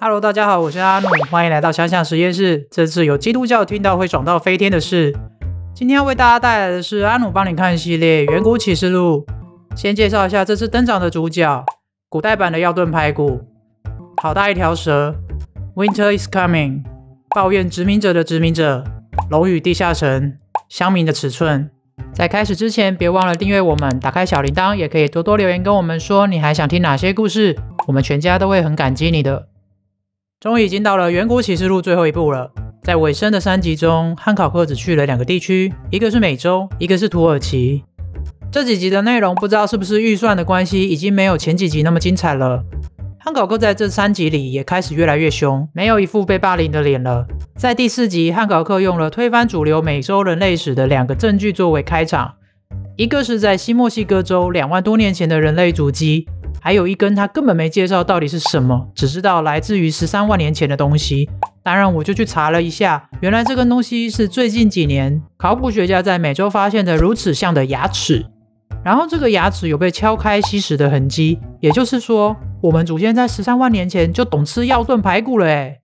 Hello， 大家好，我是阿努，欢迎来到想想实验室。这次有基督教听到会爽到飞天的事。今天要为大家带来的是阿努帮你看系列《远古启示录》。先介绍一下这次登场的主角：古代版的药炖排骨，好大一条蛇 ，Winter is coming， 抱怨殖民者的殖民者，龙与地下城，乡民的尺寸。在开始之前，别忘了订阅我们，打开小铃铛，也可以多多留言跟我们说你还想听哪些故事，我们全家都会很感激你的。终于已经到了《远古启示录》最后一部了。在尾声的3集中，汉考克只去了2个地区，一个是美洲，一个是土耳其。这几集的内容不知道是不是预算的关系，已经没有前几集那么精彩了。汉考克在这3集里也开始越来越凶，没有一副被霸凌的脸了。在第4集，汉考克用了推翻主流美洲人类史的2个证据作为开场，一个是在新墨西哥州2万多年前的人类足迹，还有一根他根本没介绍到底是什么，只知道来自于13万年前的东西。当然我就去查了一下，原来这根东西是最近几年考古学家在美洲发现的如此像的牙齿，然后这个牙齿有被敲开吸食的痕迹，也就是说我们祖先在13万年前就懂吃药炖排骨了耶。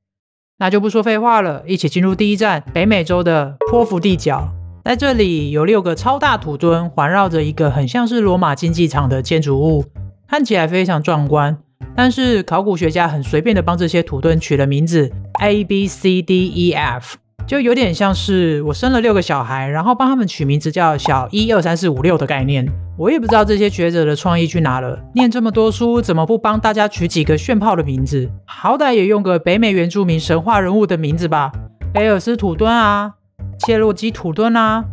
那就不说废话了，一起进入第一站，北美洲的波福地角。在这里有6个超大土墩环绕着一个很像是罗马竞技场的建筑物，看起来非常壮观，但是考古学家很随便的帮这些土墩取了名字 A B C D E F， 就有点像是我生了6个小孩，然后帮他们取名字叫小1 2 3 4 5 6的概念。我也不知道这些学者的创意去哪了，念这么多书怎么不帮大家取几个炫炮的名字，好歹也用个北美原住民神话人物的名字吧，贝尔斯土墩啊，切洛基土墩啊，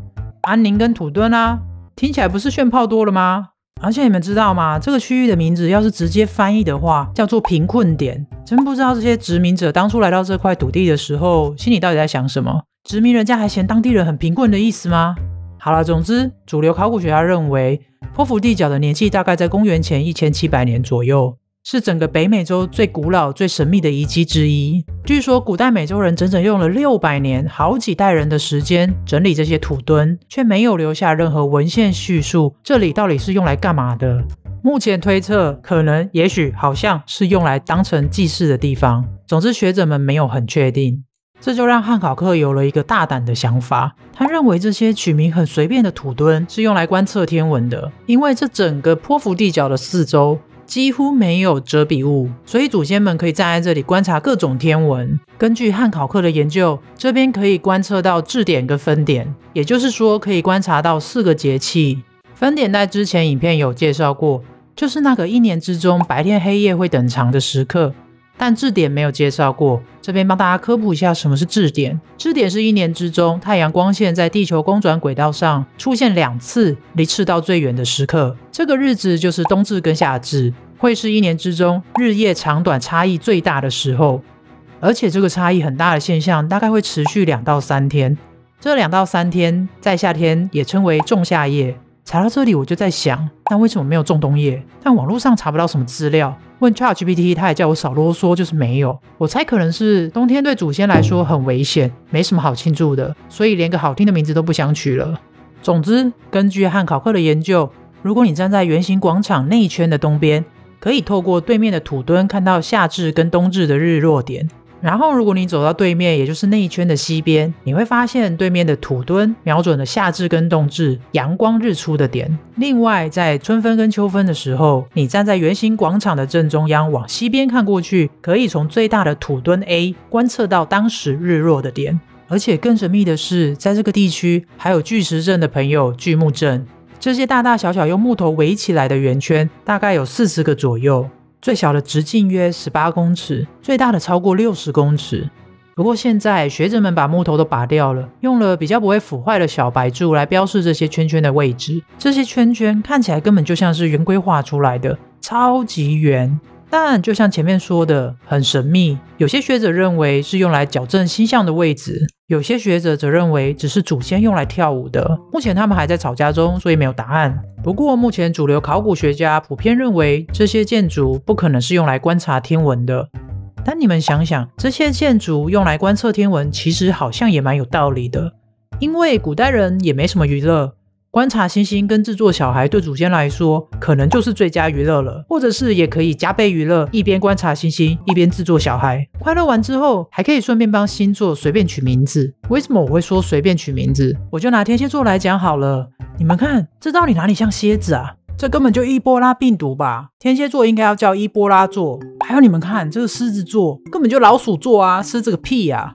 安宁根土墩啊，听起来不是炫炮多了吗？而且你们知道吗？这个区域的名字要是直接翻译的话，叫做贫困点。真不知道这些殖民者当初来到这块土地的时候，心里到底在想什么？殖民人家还嫌当地人很贫困的意思吗？好了，总之，主流考古学家认为，波福地角的年纪大概在公元前1700年左右，是整个北美洲最古老、最神秘的遗迹之一。据说，古代美洲人整整用了600年，好几代人的时间整理这些土墩，却没有留下任何文献叙述这里到底是用来干嘛的。目前推测，可能、也许、好像是用来当成祭祀的地方。总之，学者们没有很确定。这就让汉考克有了一个大胆的想法，他认为这些取名很随便的土墩是用来观测天文的，因为这整个波福地角的四周几乎没有遮蔽物，所以祖先们可以站在这里观察各种天文。根据汉考克的研究，这边可以观测到质点跟分点，也就是说可以观察到4个节气。分点在之前影片有介绍过，就是那个1年之中白天黑夜会等长的时刻，但质点没有介绍过，这边帮大家科普一下什么是质点。质点是1年之中太阳光线在地球公转轨道上出现2次离赤道最远的时刻，这个日子就是冬至跟夏至，会是1年之中日夜长短差异最大的时候，而且这个差异很大的现象大概会持续2到3天，这2到3天在夏天也称为仲夏夜。查到这里我就在想，那为什么没有仲冬夜？但网络上查不到什么资料，问 ChatGPT 他也叫我少啰嗦，就是没有。我猜可能是冬天对祖先来说很危险，没什么好庆祝的，所以连个好听的名字都不想取了。总之，根据汉考克的研究，如果你站在圆形广场内圈的东边，可以透过对面的土墩看到夏至跟冬至的日落点。然后如果你走到对面，也就是内圈的西边，你会发现对面的土墩瞄准了夏至跟冬至阳光日出的点。另外在春分跟秋分的时候，你站在圆形广场的正中央往西边看过去，可以从最大的土墩 A 观测到当时日落的点。而且更神秘的是，在这个地区还有巨石阵的朋友巨木阵，这些大大小小用木头围起来的圆圈大概有40个左右，最小的直径约18公尺，最大的超过60公尺。不过现在学者们把木头都拔掉了，用了比较不会腐坏的小白柱来标示这些圈圈的位置。这些圈圈看起来根本就像是圆规画出来的，超级圆。但就像前面说的，很神秘。有些学者认为是用来矫正星象的位置，有些学者则认为只是祖先用来跳舞的。目前他们还在吵架中，所以没有答案。不过目前主流考古学家普遍认为这些建筑不可能是用来观察天文的。但你们想想，这些建筑用来观测天文其实好像也蛮有道理的，因为古代人也没什么娱乐，观察星星跟制作小孩对祖先来说可能就是最佳娱乐了，或者是也可以加倍娱乐，一边观察星星一边制作小孩。快乐完之后还可以顺便帮星座随便取名字。为什么我会说随便取名字？我就拿天蝎座来讲好了。你们看，这到底哪里像蝎子啊？这根本就伊波拉病毒吧？天蝎座应该要叫伊波拉座。还有你们看，这个狮子座根本就老鼠座啊，狮子个屁啊！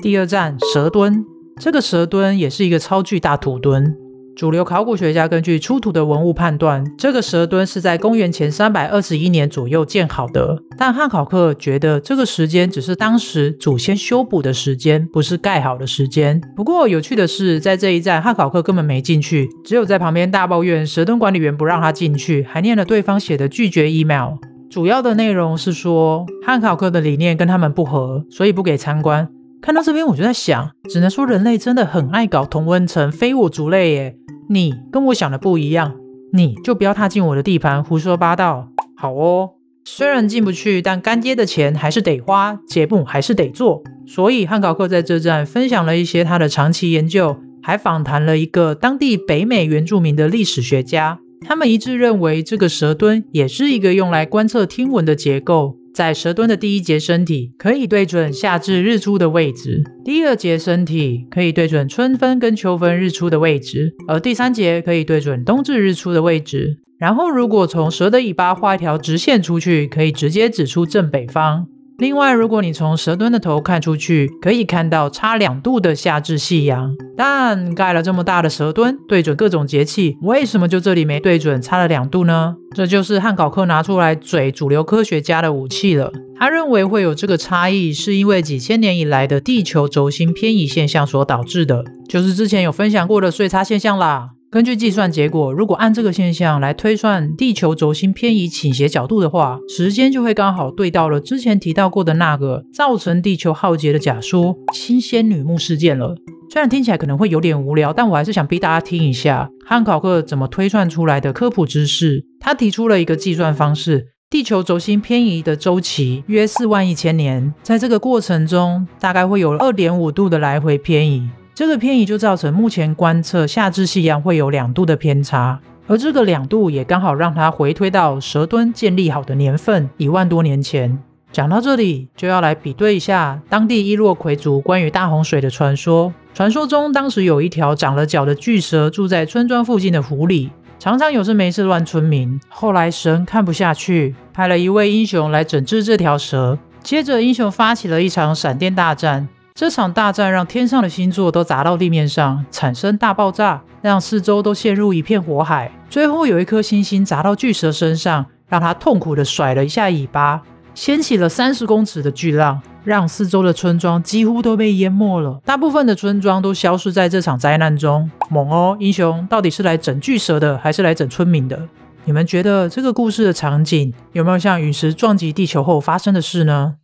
第二站，蛇墩。这个蛇墩也是一个超巨大土墩。主流考古学家根据出土的文物判断，这个蛇墩是在公元前321年左右建好的，但汉考克觉得这个时间只是当时祖先修补的时间，不是盖好的时间。不过有趣的是，在这一站汉考克根本没进去，只有在旁边大抱怨蛇墩管理员不让他进去，还念了对方写的拒绝 email。主要的内容是说汉考克的理念跟他们不合，所以不给参观。看到这边我就在想，只能说人类真的很爱搞同温层，非我族类耶。你跟我想的不一样，你就不要踏进我的地盘胡说八道。好哦，虽然进不去，但干爹的钱还是得花，节目还是得做。所以汉考克在这站分享了一些他的长期研究，还访谈了一个当地北美原住民的历史学家。他们一致认为这个蛇墩也是一个用来观测天文的结构。在蛇墩的第一节身体可以对准夏至日出的位置，第二节身体可以对准春分跟秋分日出的位置，而第三节可以对准冬至日出的位置。然后如果从蛇的尾巴画一条直线出去，可以直接指出正北方。另外，如果你从蛇墩的头看出去，可以看到差2度的夏至夕阳。但盖了这么大的蛇墩，对准各种节气，为什么就这里没对准，差了2度呢？这就是汉考克拿出来嘴主流科学家的武器了。他认为会有这个差异，是因为几千年以来的地球轴心偏移现象所导致的，就是之前有分享过的岁差现象啦。根据计算结果，如果按这个现象来推算地球轴心偏移倾斜角度的话，时间就会刚好对到了之前提到过的那个造成地球浩劫的假说新仙女木事件了。虽然听起来可能会有点无聊，但我还是想逼大家听一下汉考克怎么推算出来的科普知识。他提出了一个计算方式，地球轴心偏移的周期约41000年，在这个过程中大概会有 2.5 度的来回偏移。这个偏移就造成目前观测夏至夕阳会有2度的偏差，而这个2度也刚好让它回推到蛇墩建立好的年份1万多年前。讲到这里，就要来比对一下当地伊洛魁族关于大洪水的传说。传说中，当时有一条长了角的巨蛇住在村庄附近的湖里，常常有事没事乱村民。后来神看不下去，派了一位英雄来整治这条蛇。接着英雄发起了一场闪电大战，这场大战让天上的星座都砸到地面上，产生大爆炸，让四周都陷入一片火海。最后有一颗星星砸到巨蛇身上，让它痛苦地甩了一下尾巴，掀起了30公尺的巨浪，让四周的村庄几乎都被淹没了。大部分的村庄都消失在这场灾难中。猛哦，英雄到底是来整巨蛇的，还是来整村民的？你们觉得这个故事的场景有没有像陨石撞击地球后发生的事呢？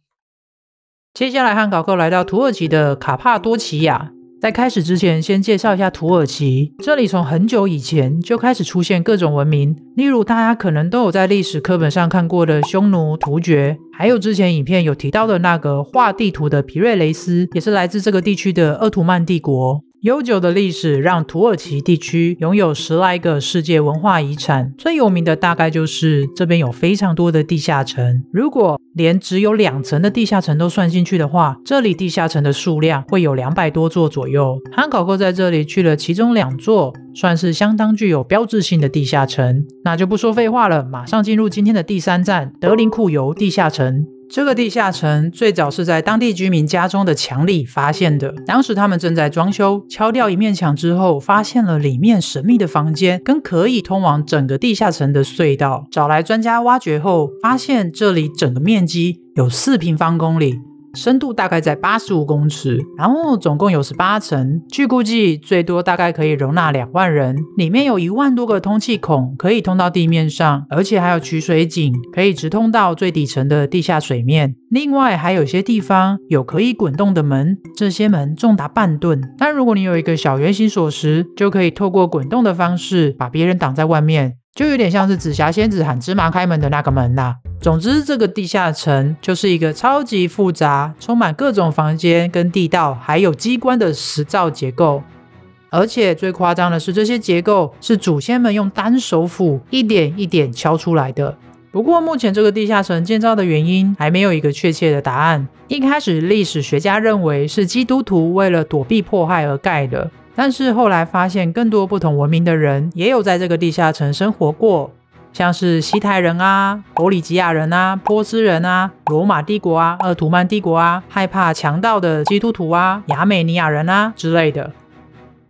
接下来汉考克来到土耳其的卡帕多奇亚。在开始之前，先介绍一下土耳其。这里从很久以前就开始出现各种文明，例如大家可能都有在历史课本上看过的匈奴、突厥，还有之前影片有提到的那个画地图的皮瑞雷斯，也是来自这个地区的鄂图曼帝国。悠久的历史让土耳其地区拥有10来个世界文化遗产，最有名的大概就是这边有非常多的地下城。如果连只有2层的地下城都算进去的话，这里地下城的数量会有200多座左右。汉考克在这里去了其中2座，算是相当具有标志性的地下城。那就不说废话了，马上进入今天的第3站，德林库尤地下城。这个地下城最早是在当地居民家中的墙里发现的，当时他们正在装修，敲掉一面墙之后，发现了里面神秘的房间跟可以通往整个地下城的隧道。找来专家挖掘后，发现这里整个面积有4平方公里，深度大概在85公尺，然后总共有18层，据估计最多大概可以容纳2万人。里面有1万多个通气孔可以通到地面上，而且还有取水井可以直通到最底层的地下水面。另外还有些地方有可以滚动的门，这些门重达半吨，但如果你有一个小圆形锁匙，就可以透过滚动的方式把别人挡在外面，就有点像是紫霞仙子喊芝麻开门的那个门啦。总之，这个地下城就是一个超级复杂、充满各种房间跟地道还有机关的石造结构。而且最夸张的是，这些结构是祖先们用单手斧一点一点敲出来的。不过目前这个地下城建造的原因还没有一个确切的答案。一开始历史学家认为是基督徒为了躲避迫害而盖的，但是后来发现更多不同文明的人也有在这个地下城生活过，像是西泰人啊、伯里吉亚人啊、波斯人啊、罗马帝国啊、鄂图曼帝国啊、害怕强盗的基督徒啊、亚美尼亚人啊之类的。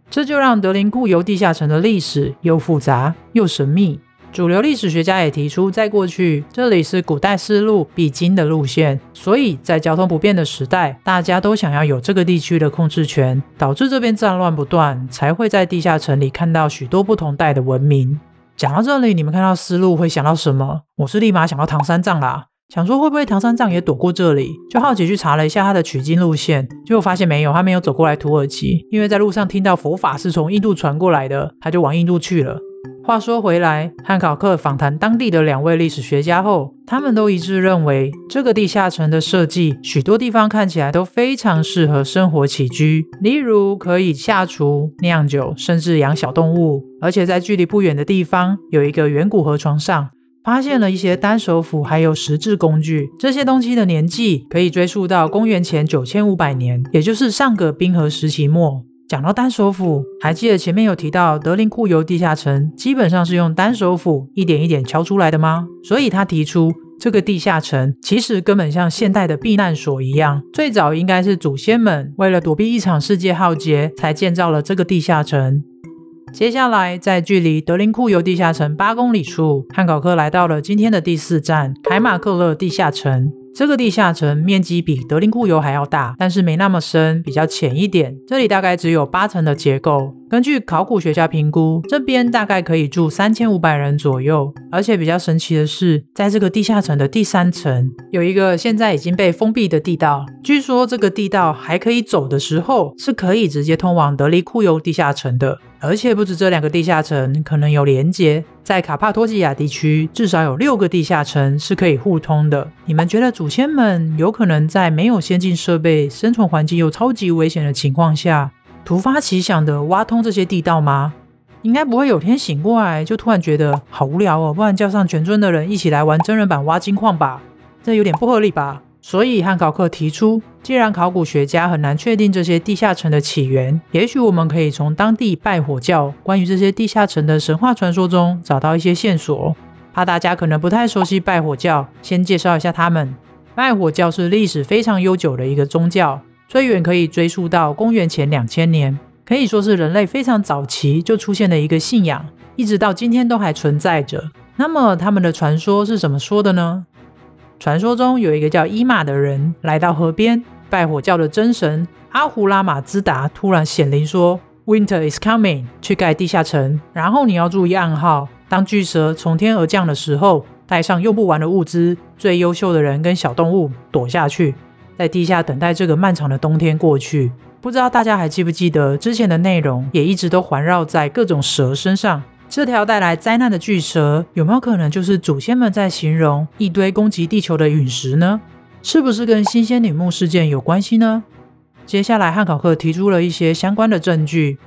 这就让德林库尤地下城的历史又复杂又神秘。主流历史学家也提出，在过去这里是古代丝路必经的路线，所以在交通不便的时代，大家都想要有这个地区的控制权，导致这边战乱不断，才会在地下城里看到许多不同代的文明。讲到这里，你们看到丝路会想到什么？我是立马想到唐三藏啦，想说会不会唐三藏也躲过这里，就好奇去查了一下他的取经路线，结果发现没有，他没有走过来土耳其，因为在路上听到佛法是从印度传过来的，他就往印度去了。话说回来，汉考克访谈当地的2位历史学家后，他们都一致认为，这个地下城的设计许多地方看起来都非常适合生活起居，例如可以下厨、酿酒，甚至养小动物。而且在距离不远的地方，有一个远古河床上发现了一些单手斧还有石制工具，这些东西的年纪可以追溯到公元前9500年，也就是上个冰河时期末。讲到单手斧，还记得前面有提到德林库尤地下城基本上是用单手斧一点一点敲出来的吗？所以他提出这个地下城其实根本像现代的避难所一样，最早应该是祖先们为了躲避一场世界浩劫才建造了这个地下城。接下来在距离德林库尤地下城8公里处，汉考克来到了今天的第4站凯马克勒地下城。这个地下城面积比德林库尤还要大，但是没那么深，比较浅一点。这里大概只有8层的结构。根据考古学家评估，这边大概可以住3500人左右。而且比较神奇的是，在这个地下城的第3层，有一个现在已经被封闭的地道。据说这个地道还可以走的时候，是可以直接通往德林库尤地下城的。而且不止这2个地下城可能有连结，在卡帕托基亚地区至少有6个地下城是可以互通的。你们觉得祖先们有可能在没有先进设备、生存环境又超级危险的情况下，突发奇想的挖通这些地道吗？应该不会有天醒过来就突然觉得好无聊哦，不然叫上全村的人一起来玩真人版挖金矿吧，这有点不合理吧。所以汉考克提出，既然考古学家很难确定这些地下城的起源，也许我们可以从当地拜火教关于这些地下城的神话传说中找到一些线索。怕大家可能不太熟悉拜火教，先介绍一下他们。拜火教是历史非常悠久的一个宗教，最远可以追溯到公元前2000年，可以说是人类非常早期就出现的一个信仰，一直到今天都还存在着。那么他们的传说是怎么说的呢？传说中有一个叫伊玛的人来到河边，拜火教的真神阿胡拉马兹达突然显灵说 Winter is coming， 去盖地下城，然后你要注意暗号，当巨蛇从天而降的时候，带上用不完的物资，最优秀的人跟小动物躲下去，在地下等待这个漫长的冬天过去。不知道大家还记不记得之前的内容也一直都环绕在各种蛇身上，这条带来灾难的巨蛇有没有可能就是祖先们在形容一堆攻击地球的陨石呢？是不是跟新仙女木事件有关系呢？接下来汉考克提出了一些相关的证据。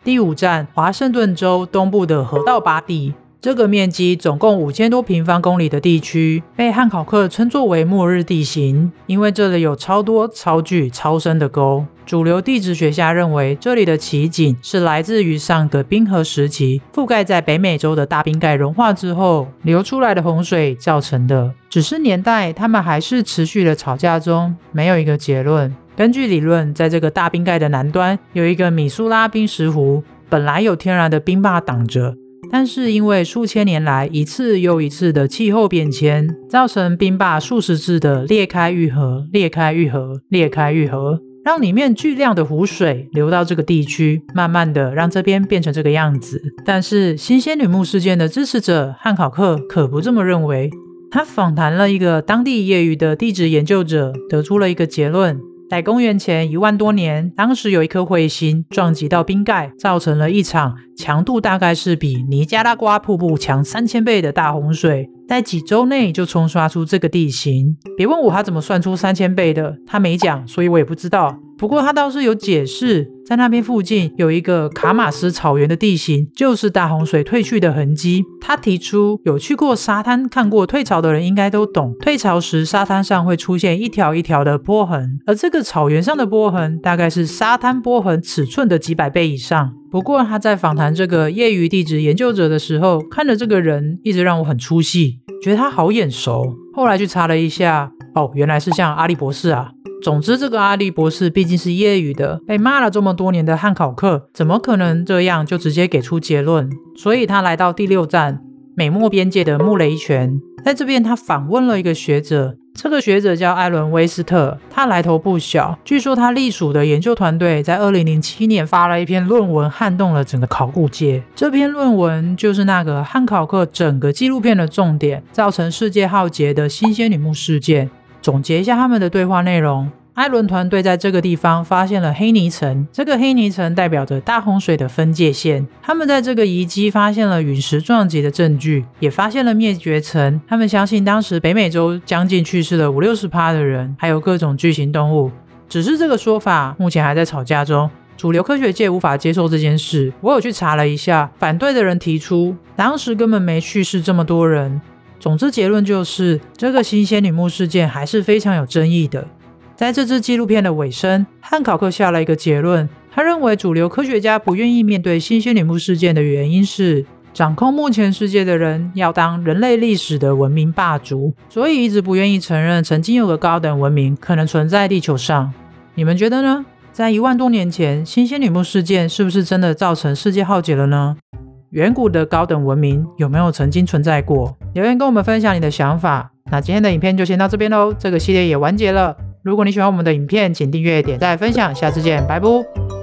第5站华盛顿州东部的河道巴地，这个面积总共5000多平方公里的地区被汉考克称作为末日地形，因为这里有超多超巨超深的沟。主流地质学家认为这里的奇景是来自于上个冰河时期覆盖在北美洲的大冰盖融化之后流出来的洪水造成的，只是年代他们还是持续的吵架中，没有一个结论。根据理论，在这个大冰盖的南端有一个米苏拉冰石湖，本来有天然的冰坝挡着，但是因为数千年来一次又一次的气候变迁，造成冰坝数十次的裂开愈合、裂开愈合、裂开愈合，让里面巨量的湖水流到这个地区，慢慢的让这边变成这个样子。但是新仙女木事件的支持者汉考克可不这么认为，他访谈了一个当地业余的地质研究者，得出了一个结论。在公元前1万多年，当时有一颗彗星撞击到冰盖，造成了一场强度大概是比尼加拉瓜瀑布强3000倍的大洪水，在几周内就冲刷出这个地形。别问我他怎么算出3000倍的，他没讲，所以我也不知道。不过他倒是有解释，在那边附近有一个卡马斯草原的地形，就是大洪水退去的痕迹。他提出，有去过沙滩看过退潮的人应该都懂，退潮时沙滩上会出现一条一条的波痕，而这个草原上的波痕大概是沙滩波痕尺寸的几百倍以上。不过他在访谈这个业余地质研究者的时候，看着这个人一直让我很出戏，觉得他好眼熟。后来去查了一下，原来是像阿笠博士啊。总之，这个阿笠博士毕竟是业余的，被骂了这么多年的汉考克，怎么可能这样就直接给出结论？所以他来到第6站美墨边界的穆雷泉，在这边他访问了一个学者，这个学者叫艾伦·威斯特，他来头不小，据说他隶属的研究团队在2007年发了一篇论文，撼动了整个考古界。这篇论文就是那个汉考克整个纪录片的重点，造成世界浩劫的新仙女木事件。总结一下他们的对话内容，艾伦团队在这个地方发现了黑泥层，这个黑泥层代表着大洪水的分界线。他们在这个遗迹发现了陨石撞击的证据，也发现了灭绝层。他们相信当时北美洲将近去世了50-60%的人，还有各种巨型动物。只是这个说法目前还在吵架中，主流科学界无法接受这件事。我有去查了一下，反对的人提出，当时根本没去世这么多人。总之结论就是，这个新仙女木事件还是非常有争议的。在这支纪录片的尾声，汉考克下了一个结论，他认为主流科学家不愿意面对新仙女木事件的原因是，掌控目前世界的人要当人类历史的文明霸主，所以一直不愿意承认曾经有个高等文明可能存在地球上。你们觉得呢？在1万多年前，新仙女木事件是不是真的造成世界浩劫了呢？远古的高等文明有没有曾经存在过？留言跟我们分享你的想法。那今天的影片就先到这边咯，这个系列也完结了。如果你喜欢我们的影片，请订阅、点赞、分享，下次见，拜拜。